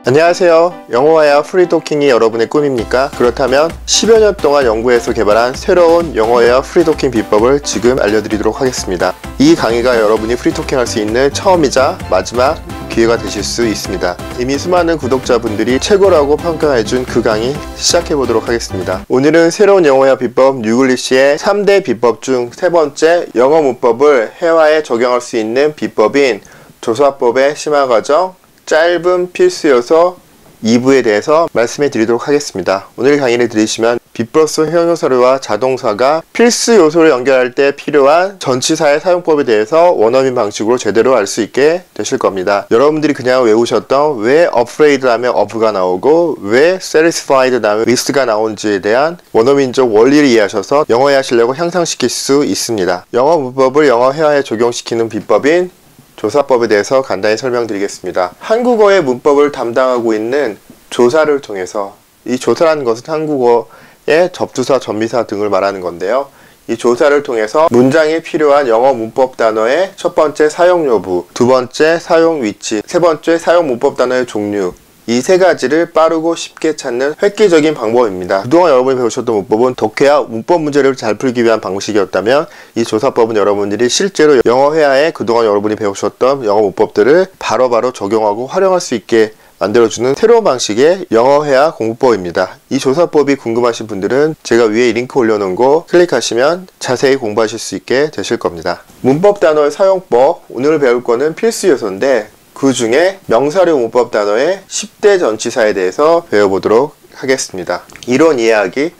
안녕하세요. 영어와야 프리토킹이 여러분의 꿈입니까? 그렇다면 10여 년 동안 연구해서 개발한 새로운 영어와야 프리토킹 비법을 지금 알려드리도록 하겠습니다. 이 강의가 여러분이 프리토킹 할 수 있는 처음이자 마지막 기회가 되실 수 있습니다. 이미 수많은 구독자분들이 최고라고 평가해준 그 강의 시작해보도록 하겠습니다. 오늘은 새로운 영어회화 비법 뉴글리시의 3대 비법 중 세 번째 영어 문법을 회화에 적용할 수 있는 비법인 조사법의 심화 과정 짧은 필수 요소 2부에 대해서 말씀해 드리도록 하겠습니다. 오늘 강의를 들으시면 be 플러스 형용사류와 자동사가 필수 요소를 연결할 때 필요한 전치사의 사용법에 대해서 원어민 방식으로 제대로 알 수 있게 되실 겁니다. 여러분들이 그냥 외우셨던 왜 afraid 다음에 of가 나오고 왜 satisfied 다음에 with가 나오는지에 대한 원어민적 원리를 이해하셔서 영어 회화하시려고 향상시킬 수 있습니다. 영어 문법을 영어 회화에 적용시키는 비법인 조사법에 대해서 간단히 설명드리겠습니다. 한국어의 문법을 담당하고 있는 조사를 통해서, 이 조사라는 것은 한국어의 접두사, 접미사 등을 말하는 건데요. 이 조사를 통해서 문장에 필요한 영어 문법 단어의 첫 번째 사용 여부, 두 번째 사용 위치, 세 번째 사용 문법 단어의 종류, 이 세 가지를 빠르고 쉽게 찾는 획기적인 방법입니다. 그동안 여러분이 배우셨던 문법은 독해와 문법 문제를 잘 풀기 위한 방식이었다면 이 조사법은 여러분들이 실제로 영어 회화에 그동안 여러분이 배우셨던 영어 문법들을 바로바로 적용하고 활용할 수 있게 만들어주는 새로운 방식의 영어 회화 공부법입니다. 이 조사법이 궁금하신 분들은 제가 위에 링크 올려놓은 거 클릭하시면 자세히 공부하실 수 있게 되실 겁니다. 문법 단어의 사용법, 오늘 배울 거는 필수 요소인데 그 중에 명사류 문법 단어의 10대 전치사에 대해서 배워보도록 하겠습니다. 이론 이해하기,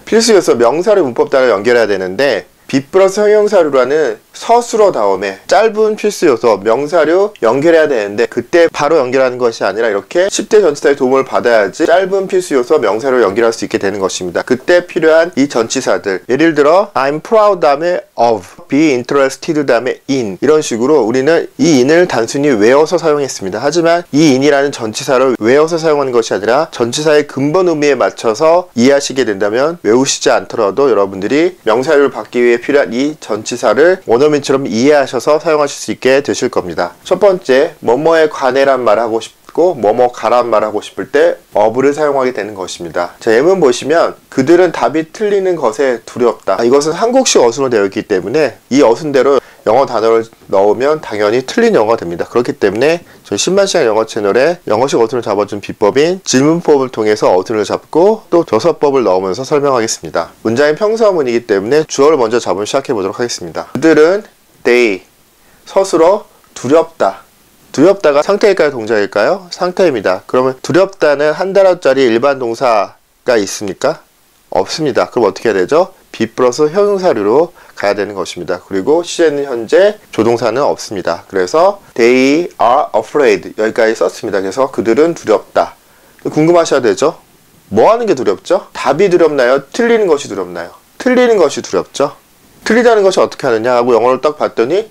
필수 요소 명사류 문법 단어를 연결해야 되는데 be 플러스 형용사류라는 서술어 다음에 짧은 필수 요소 명사류 연결해야 되는데 그때 바로 연결하는 것이 아니라 이렇게 10대 전치사의 도움을 받아야지 짧은 필수 요소 명사류 연결할 수 있게 되는 것입니다. 그때 필요한 이 전치사들, 예를 들어 I'm proud 다음에 of, be interested 다음에 in, 이런 식으로 우리는 이 in을 단순히 외워서 사용했습니다. 하지만 이 in이라는 전치사를 외워서 사용하는 것이 아니라 전치사의 근본 의미에 맞춰서 이해하시게 된다면 외우시지 않더라도 여러분들이 명사류를 받기 위해 필요한 이 전치사를 원어민처럼 이해하셔서 사용하실 수 있게 되실 겁니다. 첫 번째, 뭐뭐에 관해란 말 하고 싶고 뭐뭐 가란 말 하고 싶을 때 of를 사용하게 되는 것입니다. 자, 예문 보시면 그들은 답이 틀리는 것에 두렵다. 이것은 한국식 어순으로 되어 있기 때문에 이 어순대로 영어 단어를 넣으면 당연히 틀린 영어가 됩니다. 그렇기 때문에 저희 10만시간 영어 채널에 영어식 어순을 잡아준 비법인 질문법을 통해서 어순을 잡고 또 조사법을 넣으면서 설명하겠습니다. 문장이 평서문이기 때문에 주어를 먼저 잡으면 시작해 보도록 하겠습니다. 그들은 they, 서술어 두렵다. 두렵다가 상태일까요? 동작일까요? 상태입니다. 그러면 두렵다는 한 단어짜리 일반 동사가 있습니까? 없습니다. 그럼 어떻게 해야 되죠? be 플러스 형용사류로 가야 되는 것입니다. 그리고 시제는 현재, 조동사는 없습니다. 그래서 they are afraid 여기까지 썼습니다. 그래서 그들은 두렵다. 궁금하셔야 되죠? 뭐 하는 게 두렵죠? 답이 두렵나요? 틀리는 것이 두렵나요? 틀리는 것이 두렵죠? 틀리다는 것이 어떻게 하느냐 하고 영어를 딱 봤더니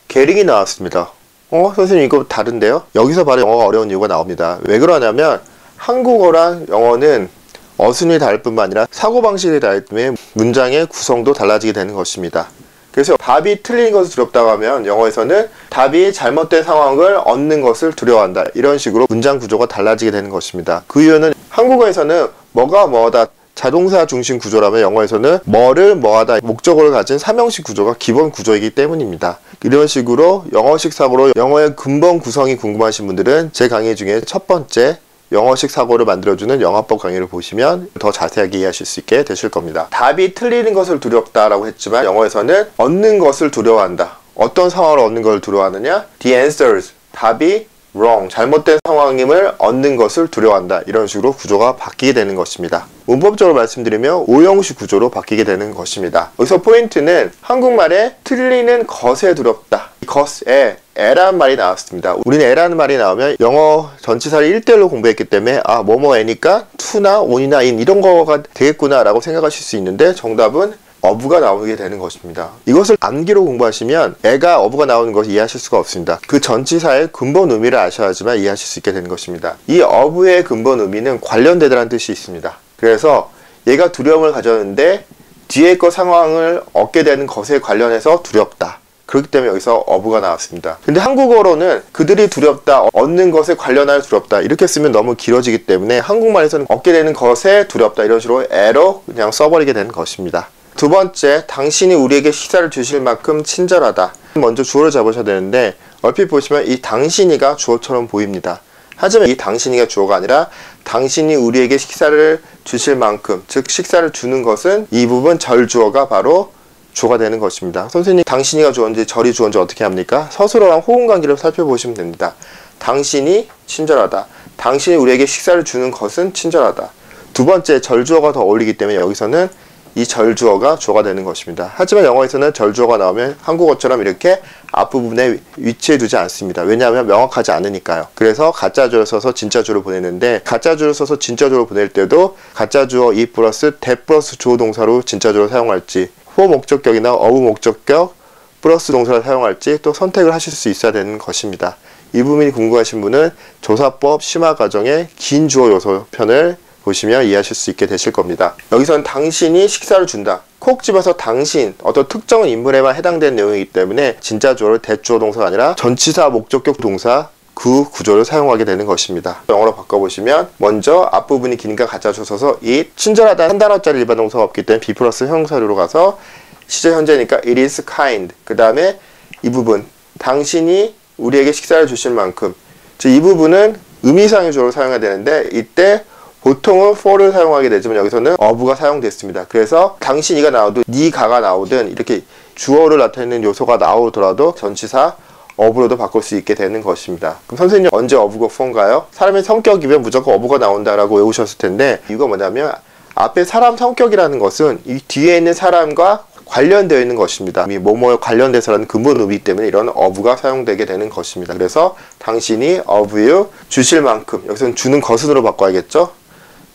게링이 나왔습니다. 선생님 이거 다른데요? 여기서 바로 영어가 어려운 이유가 나옵니다. 왜 그러냐면 한국어랑 영어는 어순이 다를 뿐만 아니라 사고방식이 다르기 때문에 문장의 구성도 달라지게 되는 것입니다. 그래서 답이 틀린 것을 두렵다고 하면 영어에서는 답이 잘못된 상황을 얻는 것을 두려워한다. 이런 식으로 문장 구조가 달라지게 되는 것입니다. 그 이유는 한국어에서는 뭐가 뭐하다 자동사 중심 구조라면 영어에서는 뭐를 뭐하다 목적어를 가진 삼형식 구조가 기본 구조이기 때문입니다. 이런 식으로 영어식 사고로 영어의 근본 구성이 궁금하신 분들은 제 강의 중에 첫 번째 영어식 사고를 만들어주는 영어법 강의를 보시면 더 자세하게 이해하실 수 있게 되실 겁니다. 답이 틀리는 것을 두렵다라고 했지만 영어에서는 얻는 것을 두려워한다. 어떤 상황을 얻는 것을 두려워하느냐? The answers, 답이 wrong, 잘못된 상황임을 얻는 것을 두려워한다. 이런 식으로 구조가 바뀌게 되는 것입니다. 문법적으로 말씀드리면 오형식 구조로 바뀌게 되는 것입니다. 여기서 포인트는 한국말에 틀리는 것에 두렵다. 이 것에 에라는 말이 나왔습니다. 우리는 에라는 말이 나오면 영어 전치사를 1대1로 공부했기 때문에 뭐뭐에니까 to나 on이나 in 이런 거가 되겠구나 라고 생각하실 수 있는데 정답은 of가 나오게 되는 것입니다. 이것을 암기로 공부하시면 애가 of가 나오는 것을 이해하실 수가 없습니다. 그 전치사의 근본 의미를 아셔야지만 이해하실 수 있게 되는 것입니다. 이 of의 근본 의미는 관련되다라는 뜻이 있습니다. 그래서 얘가 두려움을 가졌는데 뒤에 거 상황을 얻게 되는 것에 관련해서 두렵다. 그렇기 때문에 여기서 of가 나왔습니다. 근데 한국어로는 그들이 두렵다, 얻는 것에 관련하여 두렵다 이렇게 쓰면 너무 길어지기 때문에 한국말에서는 얻게 되는 것에 두렵다 이런 식으로 애로 그냥 써버리게 되는 것입니다. 두 번째, 당신이 우리에게 식사를 주실 만큼 친절하다. 먼저 주어를 잡으셔야 되는데 얼핏 보시면 이 당신이가 주어처럼 보입니다. 하지만 이 당신이가 주어가 아니라 당신이 우리에게 식사를 주실 만큼, 즉 식사를 주는 것은 이 부분 절주어가 바로 주어가 되는 것입니다. 선생님, 당신이가 주어인지 절이 주어인지 어떻게 합니까? 서술어랑 호응관계를 살펴보시면 됩니다. 당신이 친절하다. 당신이 우리에게 식사를 주는 것은 친절하다. 두 번째, 절주어가 더 어울리기 때문에 여기서는 이 절주어가 주어가 되는 것입니다. 하지만 영어에서는 절주어가 나오면 한국어처럼 이렇게 앞부분에 위치해 두지 않습니다. 왜냐하면 명확하지 않으니까요. 그래서 가짜주어를 써서 진짜주어를 보내는데, 가짜주어를 써서 진짜주어를 보낼 때도 가짜주어 이 플러스 that 플러스 주어 동사로 진짜주어를 사용할지, for 목적격이나 of 목적격 플러스 동사를 사용할지 또 선택을 하실 수 있어야 되는 것입니다. 이 부분이 궁금하신 분은 조사법 심화 과정의 긴 주어 요소 편을 보시면 이해하실 수 있게 되실 겁니다. 여기서는 당신이 식사를 준다. 콕 집어서 당신, 어떤 특정 인물에만 해당되는 내용이기 때문에 진짜 주어를 대주어 동사가 아니라 전치사 목적격 동사 그 구조를 사용하게 되는 것입니다. 영어로 바꿔보시면 먼저 앞부분이 기니까 가짜주어 써서 it, 친절하다 한 단어짜리 일반 동사가 없기 때문에 be 플러스 형용사류로 가서 시제 현재니까 it is kind. 그 다음에 이 부분 당신이 우리에게 식사를 주실 만큼, 즉 이 부분은 의미상의 주어를 사용해야 되는데 이때 보통은 for를 사용하게 되지만 여기서는 of가 사용됐습니다. 그래서 당신이가 나오든 니가가 나오든 이렇게 주어를 나타내는 요소가 나오더라도 전치사 of로도 바꿀 수 있게 되는 것입니다. 그럼 선생님, 언제 of가 for인가요? 사람의 성격이면 무조건 of가 나온다라고 외우셨을 텐데, 이거 뭐냐면 앞에 사람 성격이라는 것은 이 뒤에 있는 사람과 관련되어 있는 것입니다. 이 뭐뭐에 관련돼서라는 근본 의미 때문에 이런 of가 사용되게 되는 것입니다. 그래서 당신이 of you 주실 만큼, 여기서는 주는 것은으로 바꿔야겠죠.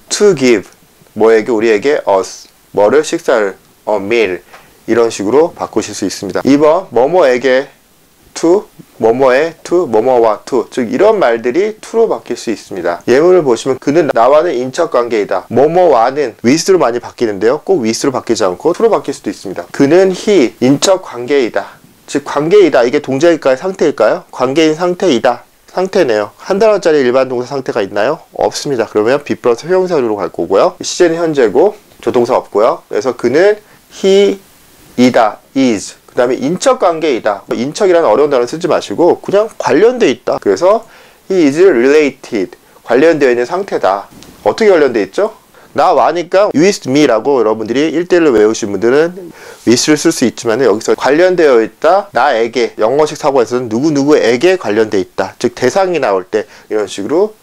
to give, 뭐에게, 우리에게 us, 뭐를, 식사를, a meal 이런 식으로 바꾸실 수 있습니다. 2번, 뭐뭐에게 to, 뭐뭐에 to, 뭐뭐와 to, 즉 이런 말들이 to로 바뀔 수 있습니다. 예문을 보시면 그는 나와는 인척관계이다. 뭐뭐와는 with로 많이 바뀌는데요, 꼭 with로 바뀌지 않고 to로 바뀔 수도 있습니다. 그는 he, 인척관계이다. 즉 관계이다, 이게 동작일까요, 상태일까요? 관계인 상태이다, 상태네요. 한 단어짜리 일반 동사 상태가 있나요? 없습니다. 그러면 be 플러스 형용사류로 갈 거고요. 시제는 현재고 조동사 없고요. 그래서 그는 he, 이다, is. 그 다음에 인척관계이다. 인척이라는 어려운 단어 쓰지 마시고 그냥 관련돼 있다. 그래서 he is related. 관련되어 있는 상태다. 어떻게 관련돼 있죠? 나와니까 with me라고 여러분들이 1대1로 외우신 분들은 with를 쓸 수 있지만 여기서 관련되어 있다, 나에게, 영어식 사고에서는 누구누구에게 관련되어 있다, 즉 대상이 나올 때 이런 식으로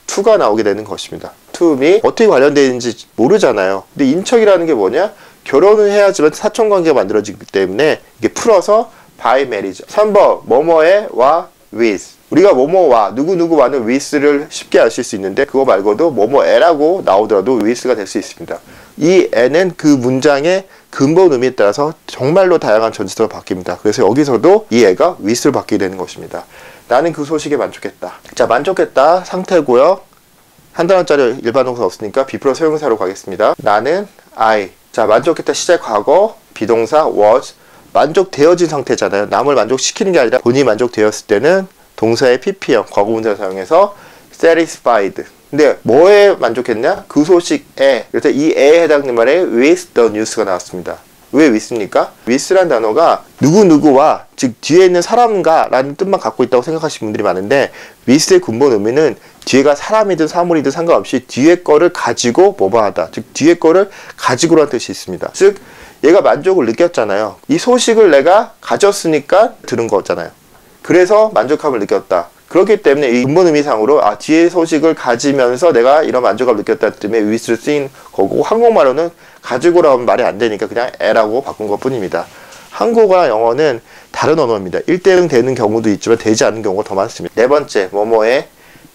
to가 나오게 되는 것입니다. to me, 어떻게 관련되어 있는지 모르잖아요. 근데 인척이라는 게 뭐냐? 결혼을 해야지만 사촌관계가 만들어지기 때문에 이게 풀어서 by marriage. 3번 뭐뭐에 와 with. 우리가 뭐뭐와 누구누구와는 with를 쉽게 아실 수 있는데 그거 말고도 뭐뭐에라고 나오더라도 with가 될 수 있습니다. 이 에는 그 문장의 근본 의미에 따라서 정말로 다양한 전치사로 바뀝니다. 그래서 여기서도 이 애가 with를 받게 되는 것입니다. 나는 그 소식에 만족했다. 자, 만족했다 상태고요. 한 단어짜리 일반 동사 없으니까 be 플러스 형용사로 가겠습니다. 나는 I. 자, 만족했다 시제 과거, 비동사 was. 만족되어진 상태잖아요. 남을 만족시키는 게 아니라 본인이 만족되었을 때는 동사의 pp형, 과거분사를 사용해서 satisfied. 근데 뭐에 만족했냐? 그 소식에. 그래서 이 에에 해당되는 말에 with the news가 나왔습니다. 왜 with입니까? with란 단어가 누구누구와, 즉 뒤에 있는 사람과 라는 뜻만 갖고 있다고 생각하시는 분들이 많은데 with의 근본 의미는 뒤에가 사람이든 사물이든 상관없이 뒤에 거를 가지고 뭐뭐하다, 즉 뒤에 거를 가지고라는 뜻이 있습니다. 즉 얘가 만족을 느꼈잖아요. 이 소식을 내가 가졌으니까 들은 거잖아요. 그래서 만족함을 느꼈다. 그렇기 때문에 이 근본 의미상으로 뒤에 소식을 가지면서 내가 이런 만족감을 느꼈다는 때문에 with를 쓰인 거고, 한국말로는 가지고라 하면 말이 안 되니까 그냥 에라고 바꾼 것 뿐입니다. 한국어와 영어는 다른 언어입니다. 1대1 되는 경우도 있지만 되지 않는 경우가 더 많습니다. 네 번째, 뭐뭐에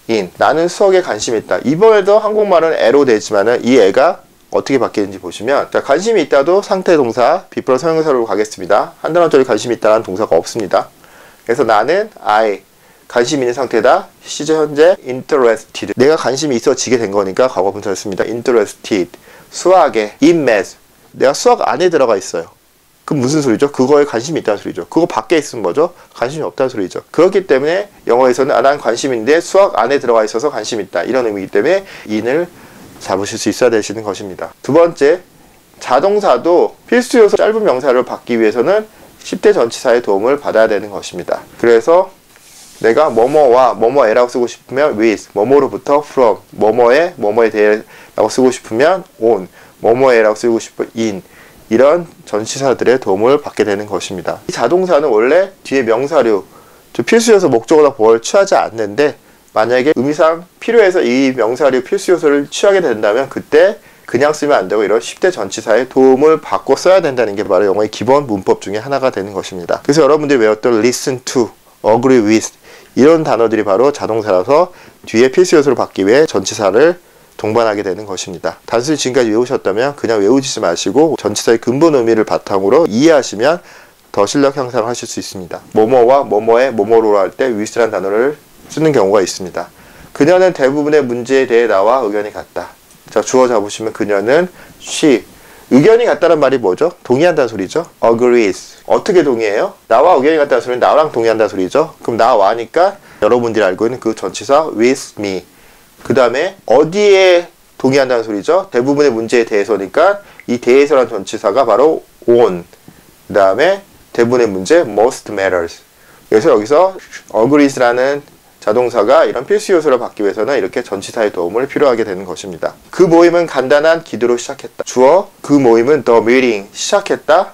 in. 나는 수학에 관심이 있다. 이번에도 한국말은 에로 되지만은 이 애가 어떻게 바뀌는지 보시면, 자, 관심이 있다도 상태 동사 be 플러스 형용사로 가겠습니다. 한 단어짜리 관심이 있다는 동사가 없습니다. 그래서 나는 I, 관심 있는 상태다. 시제 현재 interested. 내가 관심이 있어지게 된 거니까 과거 분사를 씁니다. interested. 수학에 in math. 내가 수학 안에 들어가 있어요. 그럼 무슨 소리죠? 그거에 관심이 있다는 소리죠. 그거 밖에 있으면 뭐죠? 관심이 없다는 소리죠. 그렇기 때문에 영어에서는 난 관심 있는데 수학 안에 들어가 있어서 관심 있다, 이런 의미이기 때문에 in을 잡으실 수 있어야 되시는 것입니다. 두 번째, 자동사도 필수 요소 짧은 명사를 받기 위해서는 10대 전치사의 도움을 받아야 되는 것입니다. 그래서 내가 뭐뭐와 뭐뭐에라고 쓰고 싶으면 with, 뭐뭐로부터 from, 뭐뭐에 대해라고 쓰고 싶으면 on, 뭐뭐에라고 쓰고 싶으면 in, 이런 전치사들의 도움을 받게 되는 것입니다. 이 자동사는 원래 뒤에 명사류, 필수 요소 목적어나 보어를 취하지 않는데 만약에 의미상 필요해서 이 명사류 필수 요소를 취하게 된다면 그때 그냥 쓰면 안 되고 이런 10대 전치사의 도움을 받고 써야 된다는 게 바로 영어의 기본 문법 중에 하나가 되는 것입니다. 그래서 여러분들이 외웠던 listen to, agree with 이런 단어들이 바로 자동사라서 뒤에 필수 요소를 받기 위해 전치사를 동반하게 되는 것입니다. 단순히 지금까지 외우셨다면 그냥 외우지 마시고 전치사의 근본 의미를 바탕으로 이해하시면 더 실력 향상하실 수 있습니다. 뭐뭐와 뭐뭐에 뭐뭐로 할 때 with라는 단어를 쓰는 경우가 있습니다. 그녀는 대부분의 문제에 대해 나와 의견이 같다. 자, 주어 잡으시면 그녀는 she. 의견이 같다는 말이 뭐죠? 동의한다는 소리죠. agrees. 어떻게 동의해요? 나와 의견이 같다는 소리는 나랑 동의한다는 소리죠. 그럼 나와니까 여러분들이 알고 있는 그 전치사 with me. 그 다음에 어디에 동의한다는 소리죠? 대부분의 문제에 대해서니까 이 대해서라는 전치사가 바로 on. 그 다음에 대부분의 문제 most matters. 그래서 여기서 agrees라는 자동사가 이런 필수 요소를 받기 위해서는 이렇게 전치사의 도움을 필요하게 되는 것입니다. 그 모임은 간단한 기도로 시작했다. 주어, 그 모임은 the meeting, 시작했다,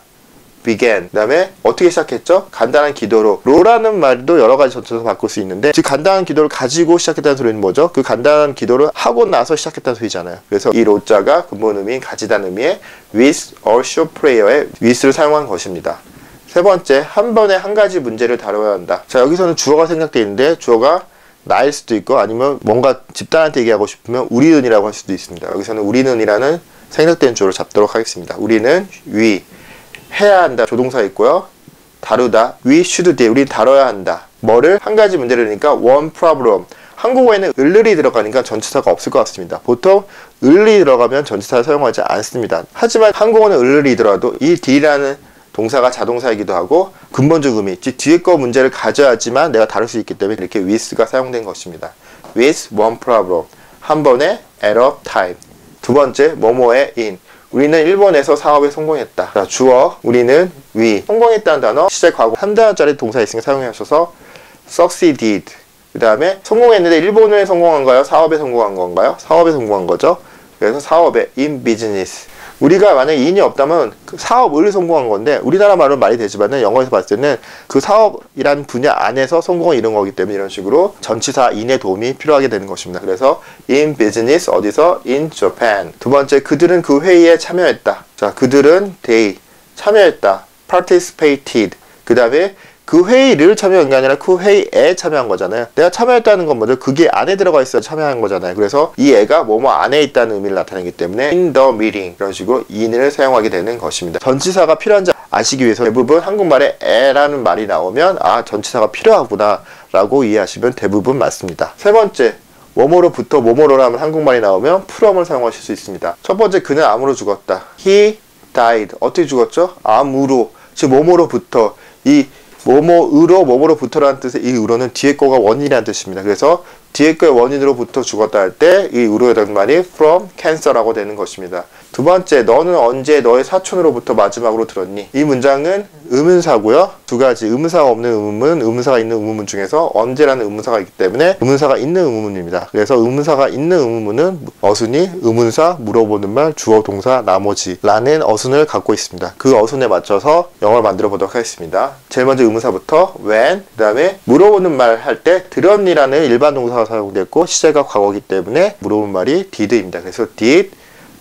began. 그 다음에 어떻게 시작했죠? 간단한 기도로. 로라는 말도 여러 가지 전치사 바꿀 수 있는데 즉 간단한 기도를 가지고 시작했다는 소리는 뭐죠? 그 간단한 기도를 하고 나서 시작했다는 소리잖아요. 그래서 이 로자가 근본 의미인 가지다는 의미의 with or short prayer에 with를 사용한 것입니다. 세 번째, 한 번에 한 가지 문제를 다뤄야 한다. 자, 여기서는 주어가 생략되어 있는데 주어가 나일 수도 있고 아니면 뭔가 집단한테 얘기하고 싶으면 우리는이라고 할 수도 있습니다. 여기서는 우리는이라는 생략된 주어를 잡도록 하겠습니다. 우리는 we, 해야 한다 조동사 있고요. 다루다, we should do, 우리는 다뤄야 한다. 뭐를? 한 가지 문제를 내니까 one problem. 한국어에는 을을이 들어가니까 전치사가 없을 것 같습니다. 보통 을이 들어가면 전치사를 사용하지 않습니다. 하지만 한국어는 을을이더라도 이 d라는 동사가 자동사이기도 하고 근본적 의미, 즉 뒤에 거 문제를 가져야지만 내가 다룰 수 있기 때문에 이렇게 with가 사용된 것입니다. with one problem, 한 번에 at a time. 두 번째, 뭐뭐에 in. 우리는 일본에서 사업에 성공했다. 자, 주어, 우리는 we. 성공했다는 단어, 시제 과거 한 단어짜리 동사 있으니까 사용하셔서 succeeded. 그 다음에 성공했는데 일본에 성공한가요? 사업에 성공한 건가요? 사업에 성공한 거죠. 그래서 사업에 in business. 우리가 만약에 in이 없다면 그 사업을 성공한 건데 우리나라 말은 말이 되지만은 영어에서 봤을 때는 그 사업이란 분야 안에서 성공을 이룬 거기 때문에 이런 식으로 전치사 in의 도움이 필요하게 되는 것입니다. 그래서 in business 어디서? in Japan. 두 번째, 그들은 그 회의에 참여했다. 자, 그들은 they 참여했다. participated. 그 다음에 그 회의를 참여한 게 아니라 그 회의에 참여한 거잖아요. 내가 참여했다는 건 뭐죠? 그게 안에 들어가 있어야 참여한 거잖아요. 그래서 이 애가 뭐뭐 안에 있다는 의미를 나타내기 때문에 in the meeting 이런 식으로 in을 사용하게 되는 것입니다. 전치사가 필요한지 아시기 위해서 대부분 한국말에 에라는 말이 나오면 아, 전치사가 필요하구나 라고 이해하시면 대부분 맞습니다. 세 번째, 뭐뭐로부터 뭐뭐로라면 한국말이 나오면 from을 사용하실 수 있습니다. 첫 번째, 그는 암으로 죽었다. He died. 어떻게 죽었죠? 암으로. 즉 뭐뭐로부터. 이 뭐뭐으로 뭐뭐로부터라는 뜻의 이 으로는 뒤에 거가 원인이라는 뜻입니다. 그래서 뒤에 거의 원인으로부터 죽었다 할 때 이 으로의 말이 from cancer라고 되는 것입니다. 두 번째, 너는 언제 너의 사촌으로부터 마지막으로 들었니? 이 문장은 의문사고요. 두 가지, 의문사가 없는 의문문, 의문사가 있는 의문문 중에서 언제라는 의문사가 있기 때문에 의문사가 있는 의문문입니다. 그래서 의문사가 있는 의문문은 어순이 의문사, 물어보는 말, 주어, 동사, 나머지 라는 어순을 갖고 있습니다. 그 어순에 맞춰서 영어를 만들어 보도록 하겠습니다. 제일 먼저 의문사부터 when, 그 다음에 물어보는 말 할 때 들었니라는 일반 동사가 사용됐고 시제가 과거이기 때문에 물어보는 말이 did입니다. 그래서 did,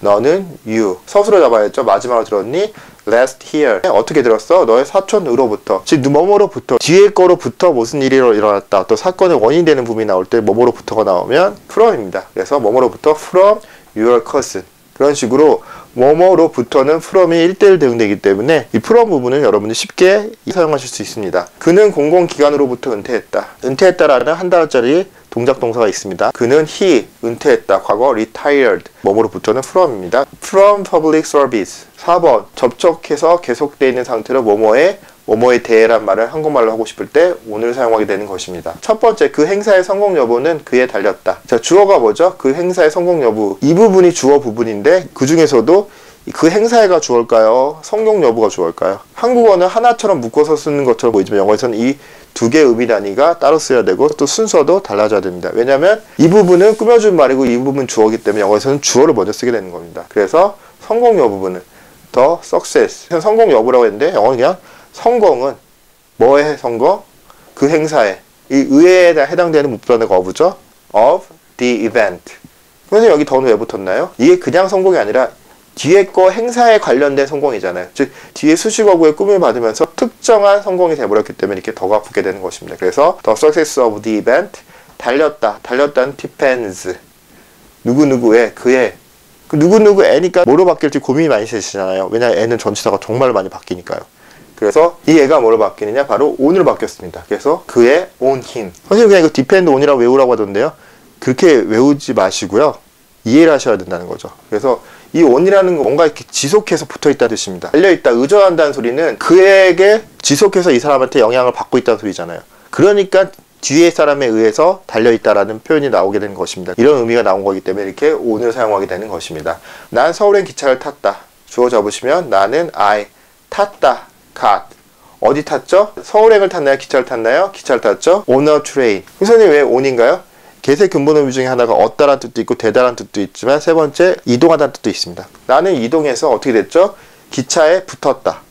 너는 you. 서술을 잡아야겠죠. 마지막으로 들었니? last hear. 어떻게 들었어? 너의 사촌으로부터. 즉 뭐뭐로부터. 뒤에 거로부터 무슨 일이 일어났다. 또 사건의 원인이 되는 부분이 나올 때 뭐뭐로부터가 나오면 from입니다. 그래서 뭐뭐로부터 from your cousin. 그런 식으로 뭐뭐로부터는 from이 1대1 대응되기 때문에 이 from 부분은 여러분이 쉽게 사용하실 수 있습니다. 그는 공공기관으로부터 은퇴했다. 은퇴했다라는 한 단어짜리 동작 동사가 있습니다. 그는 he 은퇴했다. 과거 retired 뭐뭐로부터는 from입니다. from public service. 4번 접촉해서 계속되어 있는 상태로 뭐뭐에 대해란 말을 한국말로 하고 싶을 때 오늘 사용하게 되는 것입니다. 첫 번째, 그 행사의 성공 여부는 그에 달렸다. 자, 주어가 뭐죠? 그 행사의 성공 여부. 이 부분이 주어 부분인데 그 중에서도 그 행사가 주어일까요? 성공 여부가 주어일까요? 한국어는 하나처럼 묶어서 쓰는 것처럼 보이지만 영어에서는 이 두 개의 의미 단위가 따로 써야 되고 또 순서도 달라져야 됩니다. 왜냐하면 이 부분은 꾸며준 말이고 이 부분은 주어이기 때문에 영어에서는 주어를 먼저 쓰게 되는 겁니다. 그래서 성공 여부 부분은 the success. 성공 여부라고 했는데 영어는 그냥 성공은 뭐의 성공? 그 행사에 이 의에 해당되는 문법단어가 of죠. of the event. 그래서 여기 더는 왜 붙었나요? 이게 그냥 성공이 아니라 뒤에 거 행사에 관련된 성공이잖아요. 즉 뒤에 수식어구의 꿈을 받으면서 특정한 성공이 돼버렸기 때문에 이렇게 더가 붙게 되는 것입니다. 그래서 the success of the event 달렸다는 depends 누구누구의 그의 그 누구누구 애니까 뭐로 바뀔지 고민이 많이 되시잖아요. 왜냐하면 애는 전치사가 정말 많이 바뀌니까요. 그래서 이 애가 뭐로 바뀌느냐? 바로 on으로 바뀌었습니다. 그래서 그의 on him. 사실 그냥 이거 depend on이라고 외우라고 하던데요. 그렇게 외우지 마시고요. 이해를 하셔야 된다는 거죠. 그래서 이 on이라는 거 뭔가 이렇게 지속해서 붙어있다는 뜻입니다. 달려있다, 의존한다는 소리는 그에게 지속해서 이 사람한테 영향을 받고 있다는 소리잖아요. 그러니까 뒤에 사람에 의해서 달려있다라는 표현이 나오게 되는 것입니다. 이런 의미가 나온 거기 때문에 이렇게 on을 사용하게 되는 것입니다. 난 서울행 기차를 탔다. 주어 잡으시면 나는 I 탔다. got. 어디 탔죠? 서울행을 탔나요? 기차를 탔나요? 기차를 탔죠? on a train. 선생님 왜 on인가요? 개색 근본 의미 중에 하나가 얻다라는 뜻도 있고 되다라는 뜻도 있지만 세 번째 이동하다는 뜻도 있습니다. 나는 이동해서 어떻게 됐죠? 기차에 붙었다.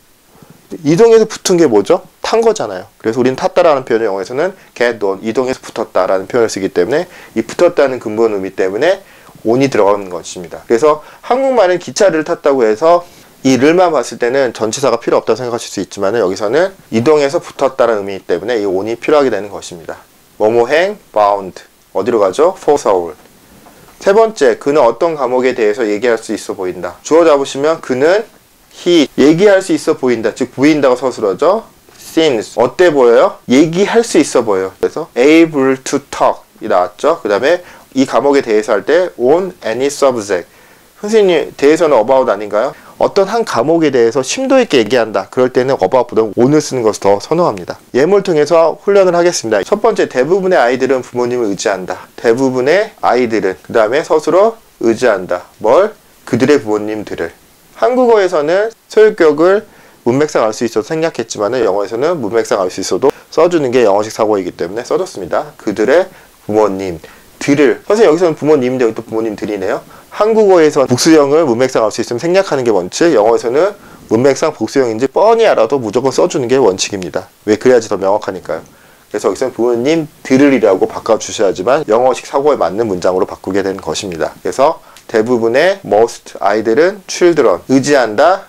이동해서 붙은 게 뭐죠? 탄 거잖아요. 그래서 우리는 탔다라는 표현을 영어에서는 get on, 이동해서 붙었다라는 표현을 쓰기 때문에 이 붙었다는 근본 의미 때문에 on이 들어가는 것입니다. 그래서 한국말은 기차를 탔다고 해서 이 를만 봤을 때는 전치사가 필요 없다고 생각하실 수 있지만 여기서는 이동해서 붙었다는 의미 때문에 이 on이 필요하게 되는 것입니다. 뭐뭐행 bound. 어디로 가죠? for Seoul. 세 번째, 그는 어떤 과목에 대해서 얘기할 수 있어 보인다. 주어 잡으시면 그는 he 얘기할 수 있어 보인다. 즉 보인다고 서술어죠. seems 어때 보여요? 얘기할 수 있어 보여요. 그래서 able to talk 이 나왔죠. 그 다음에 이 과목에 대해서 할 때 on any subject. 선생님 대해서는 about 아닌가요? 어떤 한 과목에 대해서 심도 있게 얘기한다. 그럴 때는 about보다 on을 쓰는 것을 더 선호합니다. 예문을 통해서 훈련을 하겠습니다. 첫 번째, 대부분의 아이들은 부모님을 의지한다. 대부분의 아이들은 그 다음에 서술어 의지한다. 뭘? 그들의 부모님들을. 한국어에서는 소유격을 문맥상 알 수 있어서 생략했지만 영어에서는 문맥상 알 수 있어도 써주는 게 영어식 사고이기 때문에 써줬습니다. 그들의 부모님들을. 선생님 여기서는 부모님인데 여기 또 부모님들이네요. 한국어에서 복수형을 문맥상 알 수 있으면 생략하는 게 원칙, 영어에서는 문맥상 복수형인지 뻔히 알아도 무조건 써주는 게 원칙입니다. 왜? 그래야지 더 명확하니까요. 그래서 여기서는 부모님들이라고 바꿔주셔야지만 영어식 사고에 맞는 문장으로 바꾸게 되는 것입니다. 그래서 대부분의 most 아이들은 children 의지한다,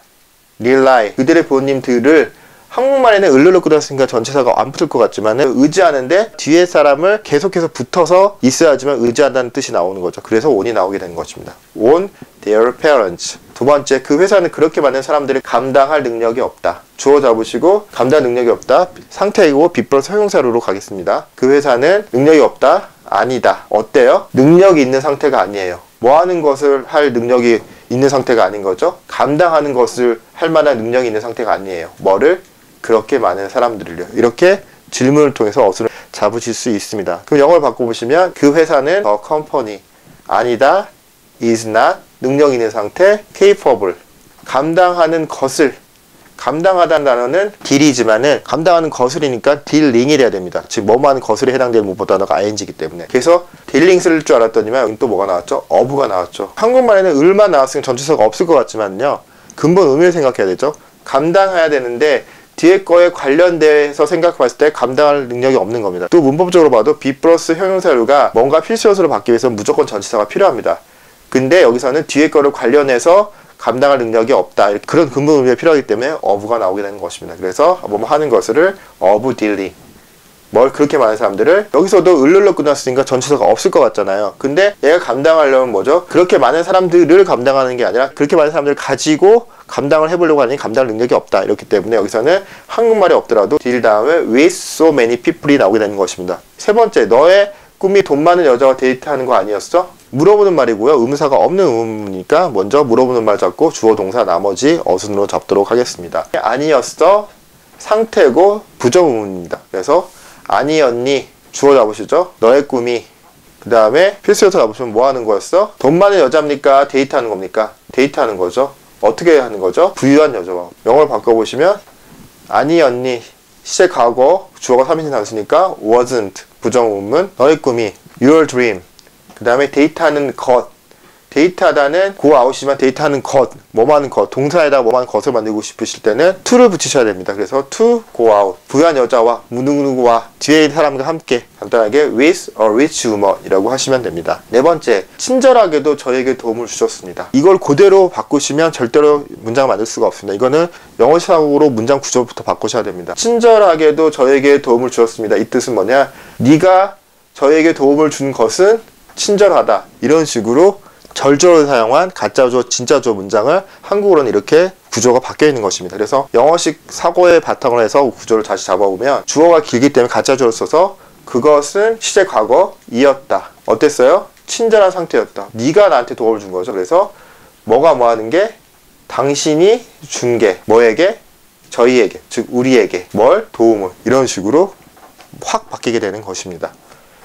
rely 그들의 부모님들을 한국말에는 을로 끊었으니까 전치사가 안 붙을 것 같지만 의지하는데 뒤에 사람을 계속해서 붙어서 있어야지만 의지한다는 뜻이 나오는 거죠. 그래서 on이 나오게 되는 것입니다. on their parents. 두 번째, 그 회사는 그렇게 많은 사람들이 감당할 능력이 없다. 주어 잡으시고 감당 능력이 없다. 상태이고 be 플러스 형용사로 가겠습니다. 그 회사는 능력이 없다. 아니다. 어때요? 능력이 있는 상태가 아니에요. 뭐 하는 것을 할 능력이 있는 상태가 아닌 거죠. 감당하는 것을 할 만한 능력이 있는 상태가 아니에요. 뭐를? 그렇게 많은 사람들을요. 이렇게 질문을 통해서 어순을 잡으실 수 있습니다. 그럼 영어를 바꿔보시면 그 회사는 the company 아니다, is not 능력 있는 상태, capable 감당하는 것을 감당하다는 단어는 deal이지만은 감당하는 것을이니까 dealing이 돼야 됩니다. 즉 뭐만 것을에 해당되는 문법 단어가 ing이기 때문에 그래서 dealing 쓸 줄 알았더니만 여기 또 뭐가 나왔죠? of가 나왔죠. 한국말에는 을만 나왔으면 전치사가 없을 것 같지만요. 근본 의미를 생각해야 되죠. 감당해야 되는데 뒤에 거에 관련돼서 생각해봤을 때 감당할 능력이 없는 겁니다. 또 문법적으로 봐도 be 플러스 형용사류가 뭔가 필수 요소로 받기 위해서는 무조건 전치사가 필요합니다. 근데 여기서는 뒤에 거를 관련해서 감당할 능력이 없다. 그런 근본 의미가 필요하기 때문에 of가 나오게 되는 것입니다. 그래서 뭐 하는 것을 of dealing 뭘 그렇게 많은 사람들을 여기서도 을로 끝났으니까 전치사가 없을 것 같잖아요. 근데 얘가 감당하려면 뭐죠? 그렇게 많은 사람들을 감당하는 게 아니라 그렇게 많은 사람들을 가지고 감당을 해보려고 하니 감당할 능력이 없다. 이렇기 때문에 여기서는 한국말이 없더라도 deal 다음에 with so many people이 나오게 되는 것입니다. 세 번째, 너의 꿈이 돈 많은 여자와 데이트하는 거 아니었어? 물어보는 말이고요. 의문사가 없는 의문이니까 먼저 물어보는 말 잡고 주어 동사 나머지 어순으로 잡도록 하겠습니다. 아니었어 상태고 부정 의문입니다. 그래서 아니었니 주어 잡으시죠. 너의 꿈이 그 다음에 필수여서 잡으시면 뭐 하는 거였어? 돈 많은 여자입니까? 데이트하는 겁니까? 데이트하는 거죠. 어떻게 하는 거죠? 부유한 여자와. 영어를 바꿔보시면 아니었니 시제 과거 주어가 3인칭 단수니까 wasn't 부정 의문 너의 꿈이 your dream 그 다음에 데이트하는 것 데이트하다는 go out이지만 데이트하는 것 뭐하는 것 동사에다 뭐하는 것을 만들고 싶으실 때는 to를 붙이셔야 됩니다. 그래서 to go out 부유한 여자와 누구누구와 뒤에 있는 사람과 함께 간단하게 with a rich woman 이라고 하시면 됩니다. 네 번째 친절하게도 저에게 도움을 주셨습니다. 이걸 그대로 바꾸시면 절대로 문장을 만들 수가 없습니다. 이거는 영어식으로 문장 구조부터 바꾸셔야 됩니다. 친절하게도 저에게 도움을 주셨습니다. 이 뜻은 뭐냐 네가 저에게 도움을 준 것은 친절하다 이런 식으로 절조를 사용한 가짜주어 진짜주어 문장을 한국어로는 이렇게 구조가 바뀌어 있는 것입니다. 그래서 영어식 사고의 바탕으로 해서 구조를 다시 잡아보면 주어가 길기 때문에 가짜주어를 써서 그것은 시제 과거이었다. 어땠어요? 친절한 상태였다. 네가 나한테 도움을 준 거죠. 그래서 뭐가 뭐 하는 게 당신이 준 게 뭐에게? 저희에게 즉 우리에게 뭘? 도움을 이런 식으로 확 바뀌게 되는 것입니다.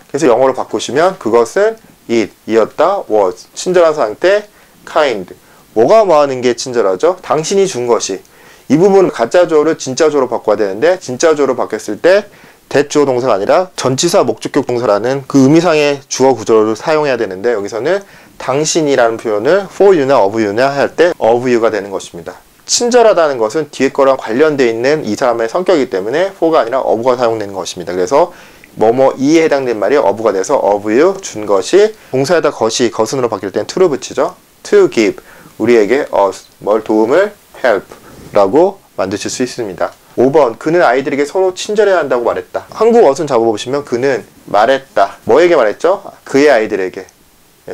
그래서 영어로 바꾸시면 그것은 it, 이었다, was 친절한 상태, kind 뭐가 뭐 하는 게 친절하죠? 당신이 준 것이 이 부분 가짜주어를 진짜주어로 바꿔야 되는데 진짜주어로 바뀌었을 때 대주어 동사가 아니라 전치사 목적격 동사라는 그 의미상의 주어 구조를 사용해야 되는데 여기서는 당신이라는 표현을 for you나 of you나 할 때 of you가 되는 것입니다. 친절하다는 것은 뒤에 거랑 관련되어 있는 이 사람의 성격이기 때문에 for가 아니라 of가 사용되는 것입니다. 그래서 뭐뭐 이에 해당된 말이 of가 돼서 of you 준 것이 동사에다 것이 것은으로 바뀔 땐 to를 붙이죠. to give 우리에게 us 뭘 도움을 help 라고 만드실 수 있습니다. 5번 그는 아이들에게 서로 친절해야 한다고 말했다. 한국 어순 잡아보시면 그는 말했다. 뭐에게 말했죠? 그의 아이들에게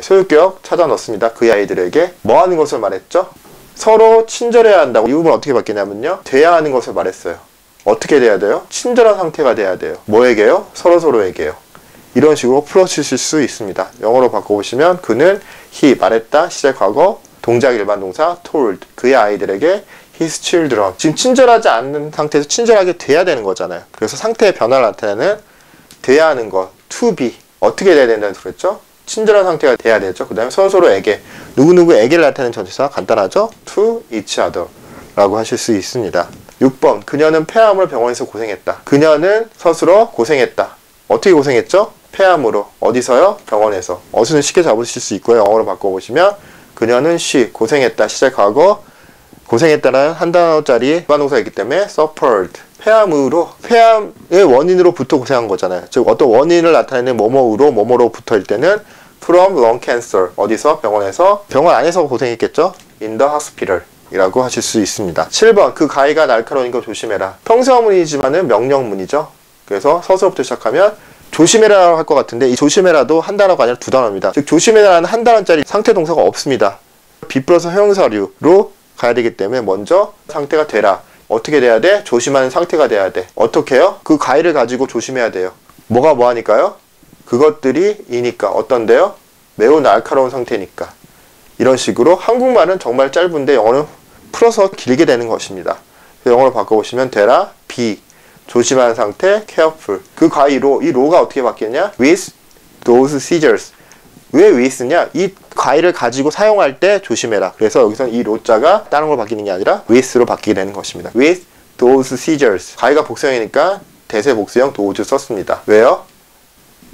소유격 찾아 넣습니다. 그의 아이들에게 뭐 하는 것을 말했죠? 서로 친절해야 한다고. 이 부분 어떻게 바뀌냐면요 돼야 하는 것을 말했어요. 어떻게 돼야 돼요? 친절한 상태가 돼야 돼요. 뭐에게요? 서로서로에게요. 이런 식으로 풀어주실 수 있습니다. 영어로 바꿔보시면 그는 he 말했다 시제 과거 동작 일반 동사 told 그의 아이들에게 his children 지금 친절하지 않는 상태에서 친절하게 돼야 되는 거잖아요. 그래서 상태의 변화를 나타내는 돼야 하는 것 to be 어떻게 돼야 된다는 소리였죠? 친절한 상태가 돼야 되죠. 그 다음에 서로서로에게 누구누구에게를 나타내는 전치사 간단하죠? to each other 라고 하실 수 있습니다. 6번 그녀는 폐암으로 병원에서 고생했다. 그녀는 스스로 고생했다. 어떻게 고생했죠? 폐암으로. 어디서요? 병원에서. 어순은 쉽게 잡으실 수 있고요. 영어로 바꿔보시면 그녀는 she 고생했다 시제 과거 고생했다는 한 단어짜리 일반 동사가 있기 때문에 suffered 폐암으로 폐암의 원인으로부터 고생한 거잖아요. 즉 어떤 원인을 나타내는 뭐뭐로 뭐뭐로부터일 때는 from lung cancer 어디서? 병원에서 병원 안에서 고생했겠죠? in the hospital 이라고 하실 수 있습니다. 7번 그 가위가 날카로우니까 조심해라. 평서문이지만은 명령문이죠. 그래서 서서부터 시작하면 조심해라 할 것 같은데 이 조심해라도 한 단어가 아니라 두 단어입니다. 즉 조심해라는 한 단어짜리 상태 동사가 없습니다. be 플러스 형용사류로 가야 되기 때문에 먼저 상태가 되라. 어떻게 돼야 돼? 조심하는 상태가 돼야 돼. 어떻게 해요? 그 가위를 가지고 조심해야 돼요. 뭐가 뭐 하니까요? 그것들이 이니까 어떤데요? 매우 날카로운 상태니까. 이런 식으로 한국말은 정말 짧은데 영어는 풀어서 길게 되는 것입니다. 영어로 바꿔보시면 되라, be 조심하는 상태, careful 그 가위로 이 로가 어떻게 바뀌었냐? with those scissors 왜 with냐? 이 가위를 가지고 사용할 때 조심해라. 그래서 여기서는 이 로자가 다른 걸로 바뀌는 게 아니라 with로 바뀌게 되는 것입니다. with those scissors 가위가 복수형이니까 대세 복수형 those 썼습니다. 왜요?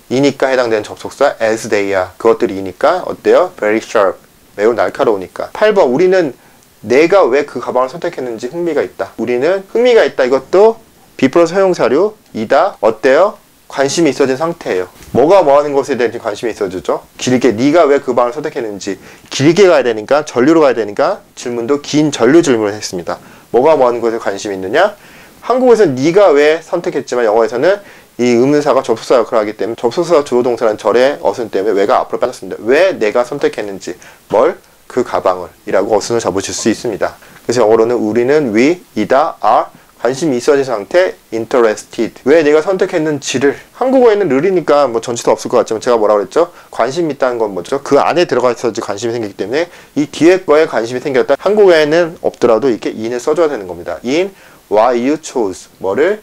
이니까 해당되는 접속사 as they are 그것들이 이니까 어때요? very sharp 매우 날카로우니까. 8번 우리는 내가 왜 그 가방을 선택했는지 흥미가 있다. 우리는 흥미가 있다. 이것도 be 플러스 형용사류 이다. 어때요? 관심이 있어진 상태예요. 뭐가 뭐 하는 것에 대해 관심이 있어지죠. 길게 네가 왜 그 방을 선택했는지 길게 가야 되니까 전류로 가야 되니까 질문도 긴 전류 질문을 했습니다. 뭐가 뭐 하는 것에 관심이 있느냐? 한국에서는 네가 왜 선택했지만 영어에서는 이 의문사가 접속사 역할을 하기 때문에 접속사 주어 동사라는 절의 어순 때문에 왜가 앞으로 빠졌습니다. 왜 내가 선택했는지 뭘? 그 가방을 이라고 어순을 잡으실 수 있습니다. 그래서 영어로는 우리는 we, 이다, are 관심이 있어진 상태, interested. 왜 내가 선택했는지를. 한국어에는 를이니까 뭐 전치도 없을 것 같지만 제가 뭐라고 그랬죠? 관심 있다는 건 뭐죠? 그 안에 들어가 있어야지 관심이 생기기 때문에 이 뒤에 거에 관심이 생겼다. 한국어에는 없더라도 이렇게 in을 써줘야 되는 겁니다. in why you chose. 뭐를?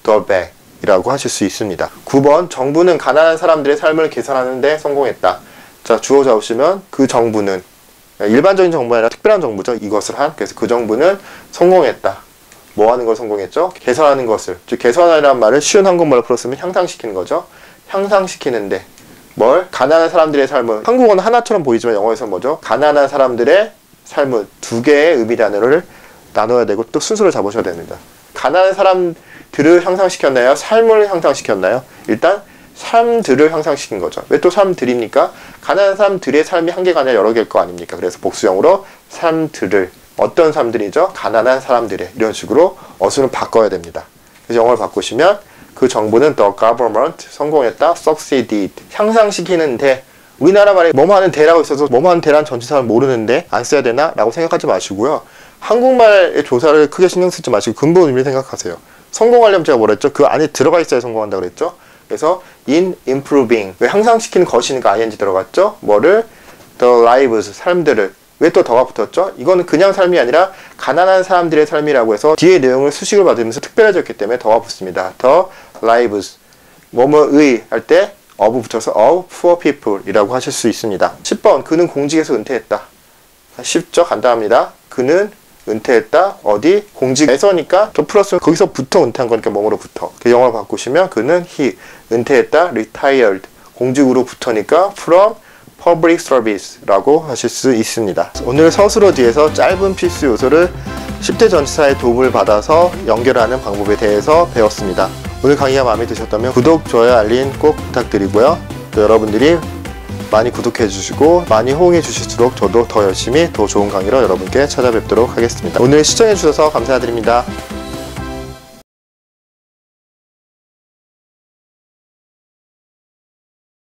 the bag 이라고 하실 수 있습니다. 9번 정부는 가난한 사람들의 삶을 개선하는 데 성공했다. 자, 주어 잡으시면 그 정부는 일반적인 정부가 아니라 특별한 정부죠. 이것을 한. 그래서 그 정부는 성공했다. 뭐 하는 걸 성공했죠? 개선하는 것을. 즉 개선이라는 말을 쉬운 한국말로 풀었으면 향상시키는 거죠. 향상시키는데 뭘? 가난한 사람들의 삶을. 한국어는 하나처럼 보이지만 영어에서는 뭐죠? 가난한 사람들의 삶을 두 개의 의미 단어를 나눠야 되고 또 순서를 잡으셔야 됩니다. 가난한 사람들을 향상시켰나요? 삶을 향상시켰나요? 일단 삶들을 향상시킨 거죠. 왜 또 삶들입니까? 가난한 사람들의 삶이 한 개가 아니라 여러 개일 거 아닙니까? 그래서 복수형으로 삶들을. 어떤 삶들이죠? 가난한 사람들의. 이런 식으로 어순을 바꿔야 됩니다. 그래서 영어를 바꾸시면 그 정부는 the government 성공했다. succeeded. 향상시키는데 우리나라 말에 뭐뭐 하는 대라고 있어서 뭐뭐 하는 대란 전치사를 모르는데 안 써야 되나? 라고 생각하지 마시고요. 한국말의 조사를 크게 신경 쓰지 마시고 근본 의미를 생각하세요. 성공하려면 제가 뭐라 했죠? 그 안에 들어가 있어야 성공한다고 그랬죠? 그래서 in improving. 왜 향상시키는 것이니까 ing 들어갔죠? 뭐를? the lives. 삶들을. 왜 또 더가 붙었죠? 이거는 그냥 삶이 아니라 가난한 사람들의 삶이라고 해서 뒤에 내용을 수식을 받으면서 특별해졌기 때문에 더가 붙습니다. the lives. 뭐뭐의 할 때 of 붙여서 of poor people 이라고 하실 수 있습니다. 10번 그는 공직에서 은퇴했다. 쉽죠? 간단합니다. 그는 은퇴했다. 어디? 공직에서니까 또 플러스 거기서부터 은퇴한 거니까 뭐뭐로부터. 영어로 바꾸시면 그는 he 은퇴했다. retired 공직으로부터니까 from public service라고 하실 수 있습니다. 오늘 서술어 뒤에서 짧은 필수 요소를 10대 전치사의 도움을 받아서 연결하는 방법에 대해서 배웠습니다. 오늘 강의가 마음에 드셨다면 구독, 좋아요, 알림 꼭 부탁드리고요. 또 여러분들이 많이 구독해 주시고 많이 호응해 주실수록 저도 더 열심히 더 좋은 강의로 여러분께 찾아뵙도록 하겠습니다. 오늘 시청해 주셔서 감사드립니다.